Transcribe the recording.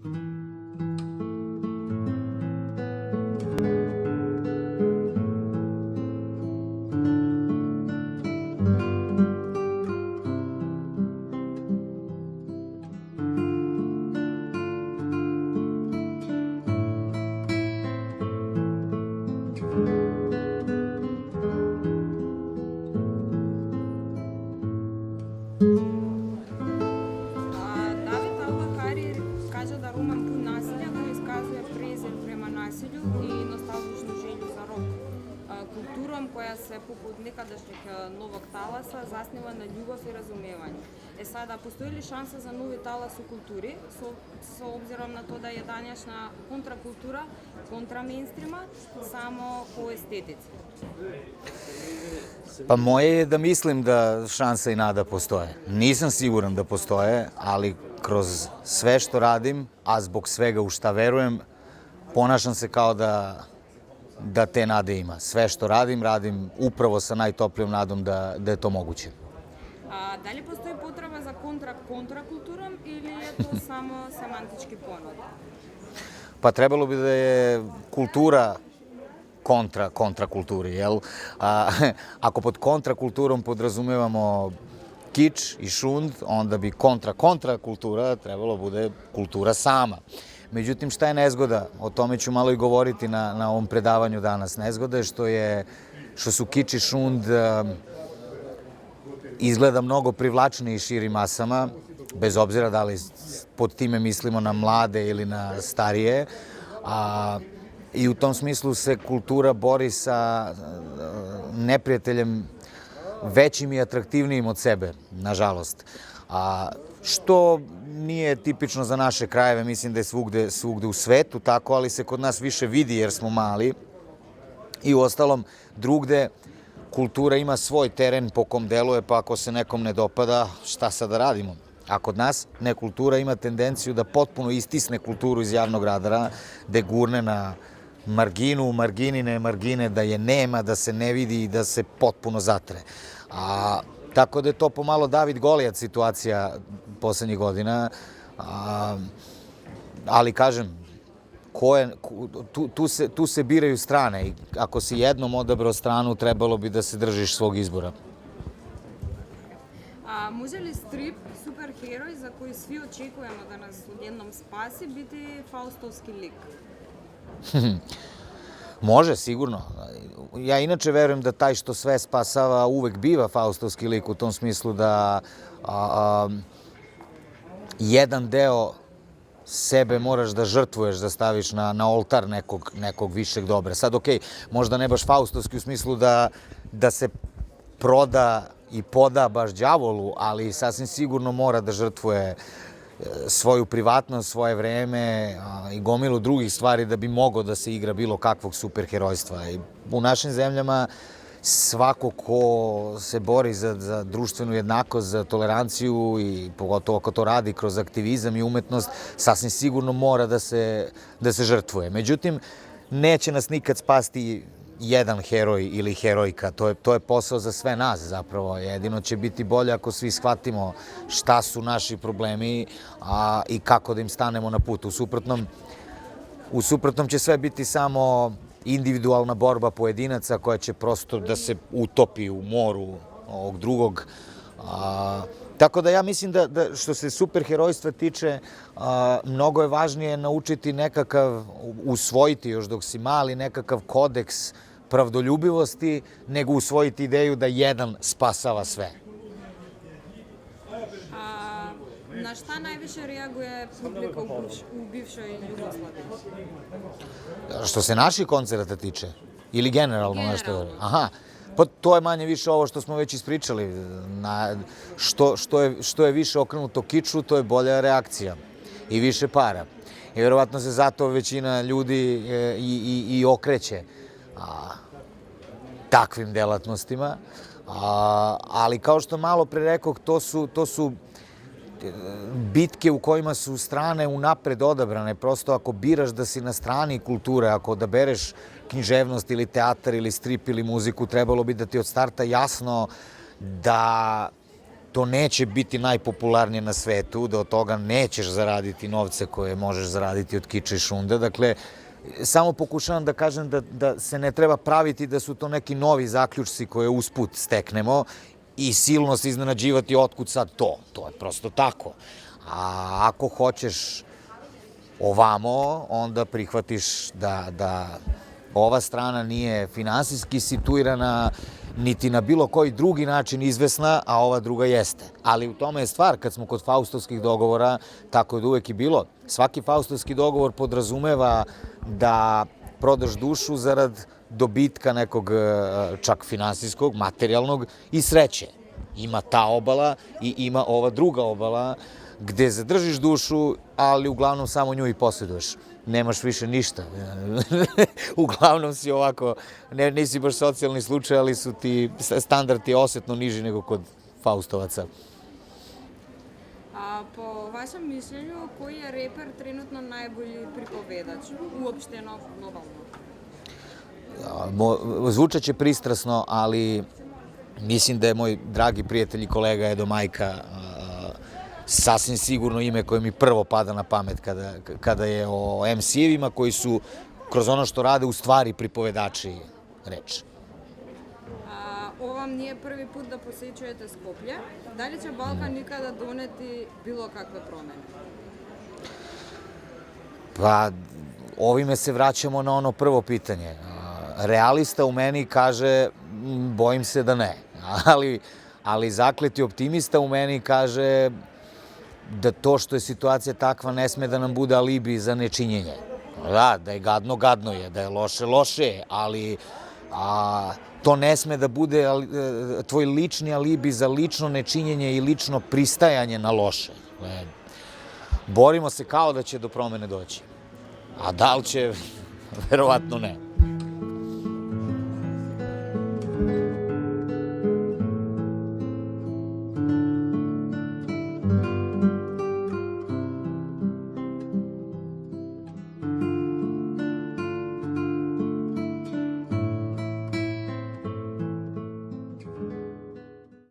David Al-Bakari kaže da roman pun nasilja koji iskazuje prezir prema nasilju i nostalgičnu želju za rock kulturom koja se poput nekadašnjeg novog talasa zasniva na ljubav i razumevanje. Sada, postoji li šansa za novi talas u kulturi s obzirom na to da je današnja kontrakultura kontra mainstreama samo po estetici? Pa moje je da mislim da šansa i nada postoje. Nisam siguran da postoje, ali kroz sve što radim, a zbog svega u šta verujem, ponašam se kao da te nade ima. Sve što radim upravo sa najtoplijom nadom da je to moguće. Da li postoji potreba za kontrakulturom ili je to samo semantički ponor? Pa trebalo bi da je kultura kontrakulturi, jel? Ako pod kontrakulturom podrazumevamo kič i šund, onda bi kontrakultura trebalo bude kultura sama. Međutim, šta je nezgoda? O tome ću malo i govoriti na ovom predavanju danas. Nezgoda je što su kič i šund izgleda mnogo privlačniji širim masama, bez obzira da li pod time mislimo na mlade ili na starije. I u tom smislu se kultura bori sa neprijateljem većim i atraktivnijim od sebe, nažalost. Što nije tipično za naše krajeve, mislim da je svugde u svetu tako, ali se kod nas više vidi jer smo mali. I uostalom, drugde kultura ima svoj teren po kom deluje, pa ako se nekom ne dopada, šta sad da radimo? A kod nas nekultura ima tendenciju da potpuno istisne kulturu iz javnog radara, da je gurne na marginu, marginine margine, da je nema, da se ne vidi i da se potpuno zatre. Tako da je to pomalo David Golijat situacija poslednjih godina, ali kažem, tu se biraju strane i ako si jednom odabrao stranu, trebalo bi da se držiš svog izbora. Može li strip, superheroj za koji svi očekujemo da nas odjednom spasi, biti faustovski lik? Može, sigurno. Ja inače verujem da taj što sve spasava uvek biva faustovski lik u tom smislu da jedan deo sebe moraš da žrtvuješ, da staviš na oltar nekog višeg dobra. Sad, okej, možda ne baš faustovski u smislu da se proda i poda baš đavolu, ali sasvim sigurno mora da žrtvuje svoju privatnost, svoje vreme i gomilu drugih stvari da bi mogao da se igra bilo kakvog superherojstva. U našim zemljama svako ko se bori za društvenu jednakost, za toleranciju i pogotovo ako to radi kroz aktivizam i umetnost, sasvim sigurno mora da se žrtvuje. Međutim, neće nas nikad spasti jedan heroj ili herojka. To je posao za sve nas zapravo. Jedino će biti bolje ako svi shvatimo šta su naši problemi i kako da im stanemo na put. U suprotnom će sve biti samo individualna borba pojedinaca koja će prosto da se utopi u moru ovog drugog. Tako da ja mislim da što se superherojstva tiče, mnogo je važnije naučiti nekakav, usvojiti još dok si mali, nekakav kodeks pravdoljubivosti, nego usvojiti ideju da jedan spasava sve. Na šta najviše reaguje publika u bivšoj Jugoslaviji? Što se naših koncerata tiče? Ili generalno nešto? Aha. Pa to je manje više ovo što smo već ispričali. Što je više okrenuto kiču, to je bolja reakcija i više para. I verovatno se zato većina ljudi i okreće takvim delatnostima. Ali kao što malo pre rekoh, to su bitke u kojima su strane unapred odabrane. Prosto ako biraš da si na strani kulture, ako odabereš književnost ili teatar ili strip ili muziku, trebalo bi da ti od starta jasno da to neće biti najpopularnije na svetu, da od toga nećeš zaraditi novce koje možeš zaraditi od kiča i šunda. Dakle, samo pokušavam da kažem da se ne treba praviti da su to neki novi zaključci koje usput steknemo i silno se iznenađivati otkud sad to. To je prosto tako. A ako hoćeš ovamo, onda prihvatiš da ova strana nije finansijski situirana, niti na bilo koji drugi način izvesna, a ova druga jeste. Ali u tome je stvar, kad smo kod faustovskih dogovora, tako je da uvek i bilo. Svaki faustovski dogovor podrazumeva da prodaš dušu zarad dobitka nekog čak finansijskog, materijalnog i sreće. Ima ta obala i ima ova druga obala gde zadržiš dušu, ali uglavnom samo nju i posjeduješ. Nemaš više ništa. Uglavnom si ovako, nisi baš socijalni slučaj, ali su ti standardi osetno niži nego kod Faustovaca. A po vašem mišljenju, koji je reper trenutno najbolji pripovedač? Uopšteno, globalno. Zvučaće pristrasno, ali mislim da je moj dragi prijatelj i kolega Edo Majka sasvim sigurno ime koje mi prvo pada na pamet kada je o MC-evima koji su kroz ono što rade u stvari pripovedači reč. Ovo vam nije prvi put da posjećujete Skoplje. Da li će Balkan nikada doneti bilo kakve promene? Pa, ovime se vraćamo na ono prvo pitanje. Realista u meni kaže, bojim se da ne. Ali zakleti optimista u meni kaže da to što je situacija takva ne sme da nam bude alibi za nečinjenje. Da je gadno, gadno je, da je loše, loše je, ali to ne sme da bude tvoj lični alibi za lično nečinjenje i lično pristajanje na loše. Borimo se kao da će do promene doći. A da li će? Verovatno ne.